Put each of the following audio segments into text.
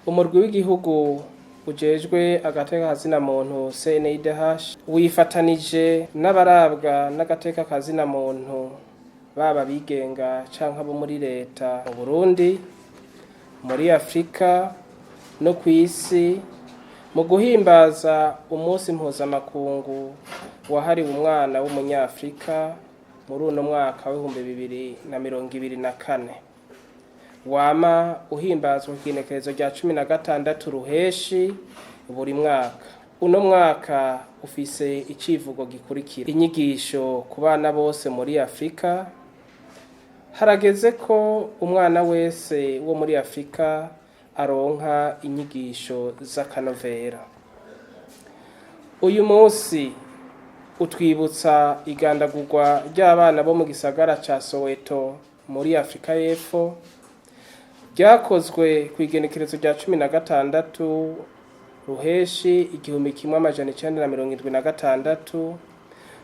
Umurwi w'igihugu ujejwe agateka kazina muntu CNIDH wifatanije n'abarabwa n'agateka kazina muntu baba bigenga canke abo muri leta mu Burundi, muri Afrika no kw'isi mu guhimbaza umunsi mpuzamakungu wahariwe umwana w'umunyafrika muri uno mwaka w'2024 wama uhimbazwa kw'igenekerezo rya 16 ruheshi buri mwaka. Uno mwaka ufise icivugo gikurikira: inyigisho ku bana bose muri Afrika. Harageze ko umwana wese wo muri Afrika aronka inyigisho z'akanovera. Uyu munsi utwibutsa igandagurwa ry'abana bo mu gisagara ca Soweto muri Afrika y'Epfo ryakozwe kw'igenekerezo rya 16 ruheshi 1976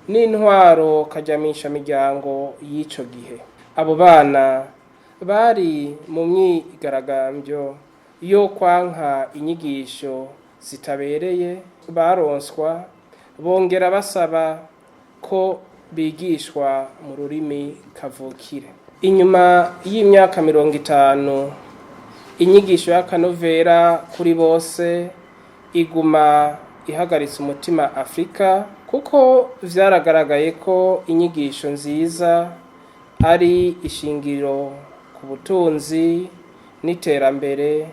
n'intwaro kajyamisha miryango y'ico gihe. Abo bana bari mu myigaragambyo yo kwanka inyigisho zitabereye baronswa, bongera basaba ko bigishwa mu rurimi kavukire. Inyuma y'imyaka 50 inyigisho y'akanovera kuri bose iguma ihagaritse umutima Afrika, kuko vyaragaragaye ko inyigisho nziza ari ishingiro ku butunzi n'iterambere.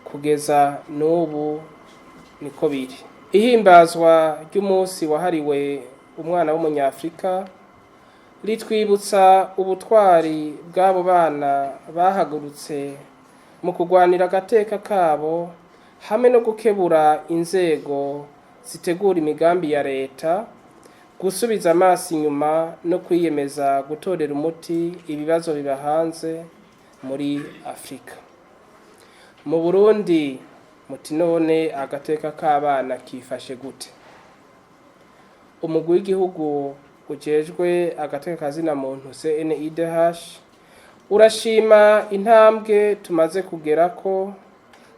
Kugeza n'ubu niko biri. Ihimbazwa ry'umunsi wahariwe umwana w'umunyafrika ritwibutsa ubutwari bw'abo bana bahagurutse mu kugwanira agateka kabo, hamwe no gukebura inzego zitegura imigambi ya leta, gusubiza amaso inyuma no kwiyemeza gutorera umuti ibibazo bibahanze muri Afrika. Mu Burundi muti none agateka k'abana kifashe gute? Umugwi w'igihugu ujejwe agateka kazina muntu CNIDH urashima intambwe tumaze kugerako,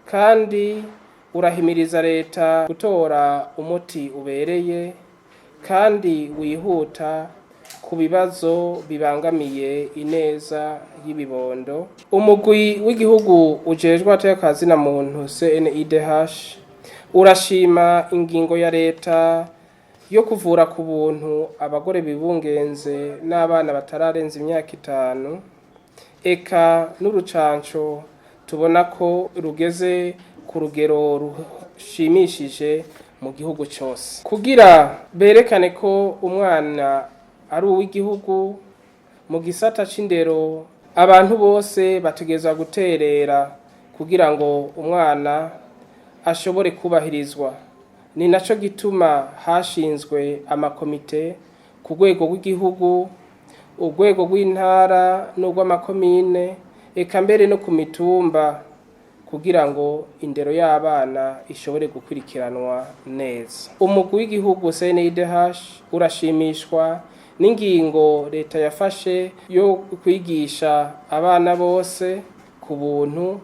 kandi urahimiriza leta gutora umuti ubereye kandi wihuta ku bibazo bibangamiye ineza y'ibibondo. Umugwi w'igihugu ujejwe agateka kazina muntu CNIDH urashima ingingo ya leta yo kuvura ku buntu abagore bibungenze n'abana batararenza imyaka 5, eka n'urucanco tubona ko rugeze ku rugero rushimishije mu gihugu cyose, kugira berekane ko umwana ari uw'igihugu. Mu gisata c'indero abantu bose bategezwa guterera kugira ngo umwana ashobore kubahirizwa. Ni naco gituma hashinzwe amakomite ku rwego rw'igihugu, urwego rw'intara n'urw'amakomine, eka mbere no ku mitumba, kugira ngo indero y'abana ishobore gukurikiranwa neza. Umugwi w'igihugu CNIDH urashimishwa n'ingingo leta yafashe yo kwigisha abana bose ku buntu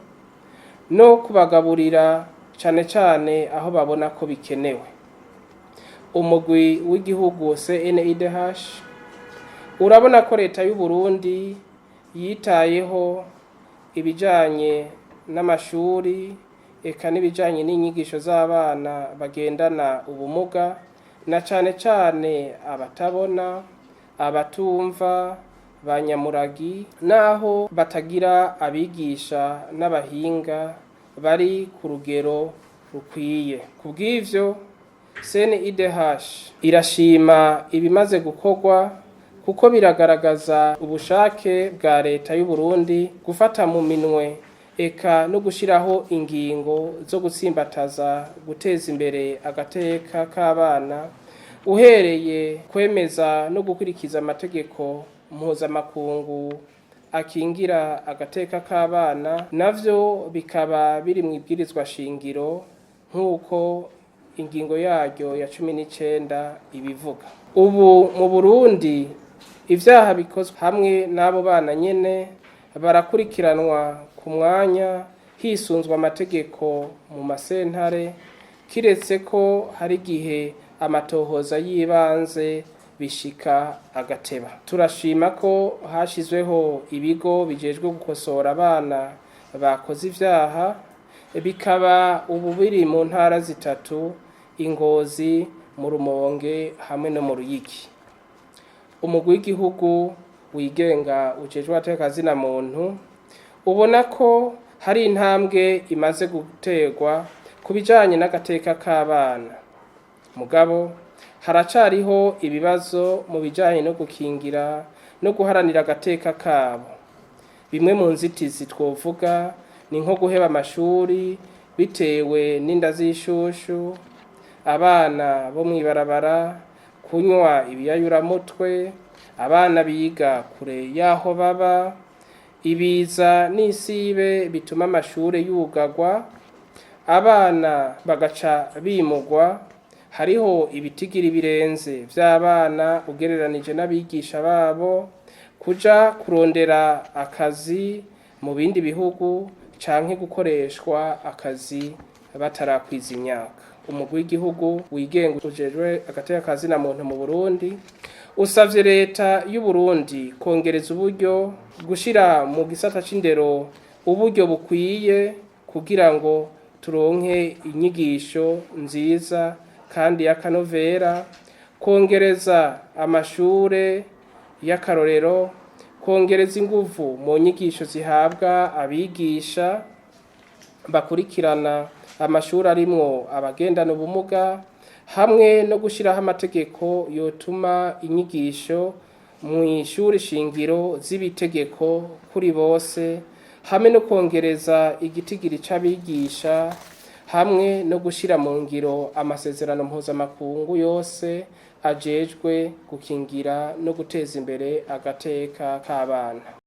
no kubagaburira cane cane aho babona ko bikenewe. Umugwi w'igihugu CNIDH urabona ko leta y'u Burundi yitayeho ibijanye n'amashuri, eka n'ibijanye n'inyigisho z'abana bagendana ubumuga, na cane cane abatabona, abatumva, banyamuragi, naho batagira abigisha n'abahinga bari ku rugero rukwiye. Kubw'ivyo CNIDH irashima ibimaze gukorwa, kuko biragaragaza ubushake bwa leta y'u Burundi gufata mu minwe, eka no gushiraho ingingo zo gutsimbataza guteza imbere agateka k'abana, uhereye kwemeza no gukurikiza amategeko mpuzamakungu akingira agateka k'abana, navyo bikaba biri mu ibwirizwa shingiro nk'uko ingingo yaryo ya 19 ibivuga. Ubu mu Burundi ivyaha bikozwe hamwe n'abo bana nyene barakurikiranwa ku mwanya hisunzwe amategeko mu masentare, kiretse ko hari igihe amatohoza y'ibanze bishika agateba. Turashima ko hashizweho ibigo bijejwe gukosora abana bakoze ivyaha, bikaba ubu biri mu ntara zitatu: Ingozi, mu Rumonge hamwe no mu Ruyigi. Umugwi w'igihugu wigenga ujejwe atekazina muntu ubona ko hari intambwe imaze guterwa ku bijanye n'agateka k'abana. Mugabo haracariho ibibazo mu bijanye no gukingira no guharanira agateka kabo. Bimwe mu nzitizi twovuga ni nko guheba amashuri bitewe n'inda z'ishushu, abana bo mw'ibarabara kunywa ibiyayuramutwe, abana biga kure yaho baba, ibiza n'isibe bituma amashure yugagwa, abana bagaca bimugwa. Hariho ibitigiri birenze vy'abana ugereranije n'abigisha babo kuja kurondera akazi mu bindi bihugu canke gukoreshwa akazi batarakwiza imyaka. Umugwi w'igihugu wigenga ujejwe agateka kazina muntu mu Burundi usavye leta y'u Burundi kongereza uburyo, gushira mu gisata c'indero uburyo bukwiye kugira ngo turonke inyigisho nziza kandi y'akanovera, kongereza amashure y'akarorero, kongereza inguvu mu nyigisho zihabwa abigisha bakurikirana amashuri arimwo abagendana ubumuga, hamwe no gushiraho amategeko yotuma inyigisho mu ishuri shingiro z'ibitegeko kuri bose, hamwe no kongereza igitigiri c'abigisha, hamwe no gushira mu ngiro amasezerano mpuzamakungu yose ajejwe gukingira no guteza imbere agateka k'abana.